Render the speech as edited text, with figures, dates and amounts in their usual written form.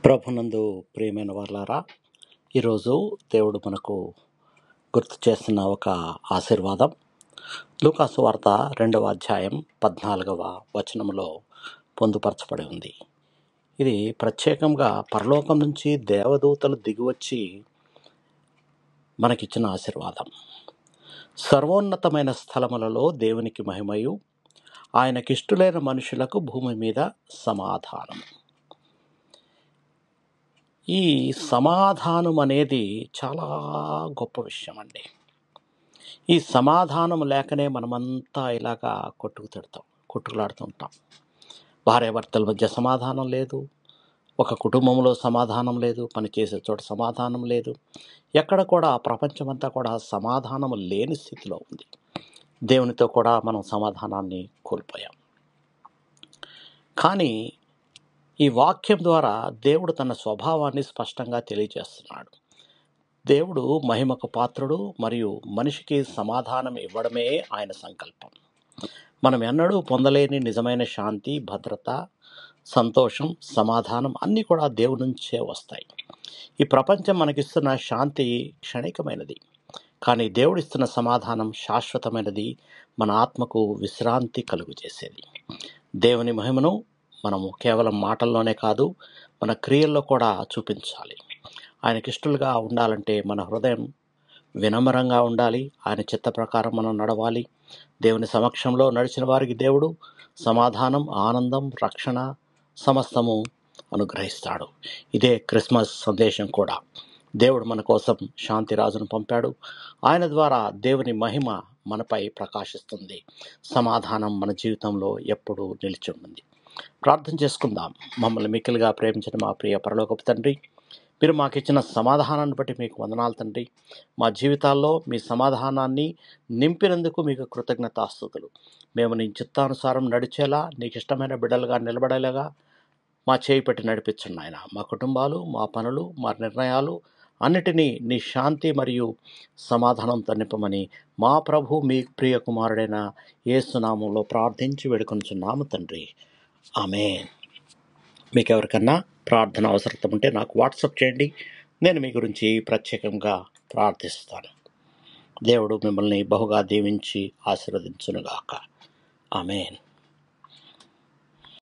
ప్రభునందు ప్రియమైన వాళ్ళారా, ఈరోజు దేవుడు మనకు గుర్తు చేస్తున్న ఒక ఆశీర్వాదం లూకాసు వార్త 2వ అధ్యాయం 14వ వచనములో పొందుపరచబడి ఉంది. ఇది ప్రత్యేకంగా పరలోకం నుంచి దేవదూతలు దిగివచ్చి మనకిచ్చిన ఆశీర్వాదం. సర్వోన్నతమైన స్థలములలో దేవునికి మహిమయు, ఆయనకిష్టులైన మనుషులకు భూమి మీద సమాధానం. ఈ సమాధానం అనేది చాలా గొప్ప విషయం అండి. ఈ సమాధానం లేకనే మనమంతా ఇలాగా కొట్టుకులాడుతుంటాం. భార్యాభర్తల మధ్య సమాధానం లేదు, ఒక కుటుంబంలో సమాధానం లేదు, పనిచేసే చోట సమాధానం లేదు. ఎక్కడ కూడా ప్రపంచమంతా కూడా సమాధానం లేని స్థితిలో ఉంది. దేవునితో కూడా మనం సమాధానాన్ని కోల్పోయాం. కానీ ఈ వాక్యం ద్వారా దేవుడు తన స్వభావాన్ని స్పష్టంగా తెలియజేస్తున్నాడు. దేవుడు మహిమకు పాత్రుడు మరియు మనిషికి సమాధానం ఇవ్వడమే ఆయన సంకల్పం. మనం ఎన్నడూ పొందలేని నిజమైన శాంతి, భద్రత, సంతోషం, సమాధానం అన్నీ కూడా దేవుడి నుంచే వస్తాయి. ఈ ప్రపంచం మనకిస్తున్న శాంతి క్షణికమైనది, కానీ దేవుడిస్తున్న సమాధానం శాశ్వతమైనది, మన ఆత్మకు విశ్రాంతి కలుగు చేసేది. దేవుని మహిమను మనము కేవలం మాటల్లోనే కాదు, మన క్రియల్లో కూడా చూపించాలి. ఆయనకిష్టులుగా ఉండాలంటే మన హృదయం వినమ్రంగా ఉండాలి. ఆయన చిత్త ప్రకారం మనం నడవాలి. దేవుని సమక్షంలో నడిచిన వారికి దేవుడు సమాధానం, ఆనందం, రక్షణ సమస్తము అనుగ్రహిస్తాడు. ఇదే క్రిస్మస్ సందేశం కూడా. దేవుడు మన కోసం శాంతిరాజును పంపాడు. ఆయన ద్వారా దేవుని మహిమ మనపై ప్రకాశిస్తుంది. సమాధానం మన జీవితంలో ఎప్పుడూ నిలిచి ఉంటుంది. ప్రార్థన చేసుకుందాం. మమ్మల్ని మిక్కిలిగా ప్రేమించిన మా ప్రియ పరలోకపు తండ్రి, మీరు మాకు ఇచ్చిన సమాధానాన్ని బట్టి మీకు వందనాలు తండ్రి. మా జీవితాల్లో మీ సమాధానాన్ని నింపినందుకు మీకు కృతజ్ఞతాస్తుతులు. మేము నీ చిత్తానుసారం నడిచేలా, నీకు ఇష్టమైన బిడ్డలుగా నిలబడేలాగా మా చేయి పెట్టి నడిపించండి ఆయన. మా కుటుంబాలు, మా పనులు, మా నిర్ణయాలు అన్నిటినీ నీ శాంతి మరియు సమాధానంతో నింపమని మా ప్రభు మీ ప్రియ కుమారుడైన యేసు నామములో ప్రార్థించి వేడుకొనుచున్నాము తండ్రి. ఆమేన్. మీకు ఎవరికన్నా ప్రార్థన అవసరం ఉంటే నాకు వాట్సాప్ చేయండి. నేను మీ గురించి ప్రత్యేకంగా ప్రార్థిస్తాను. దేవుడు మిమ్మల్ని బహుగా దీవించి ఆశీర్వదించునుగాక. ఆమేన్.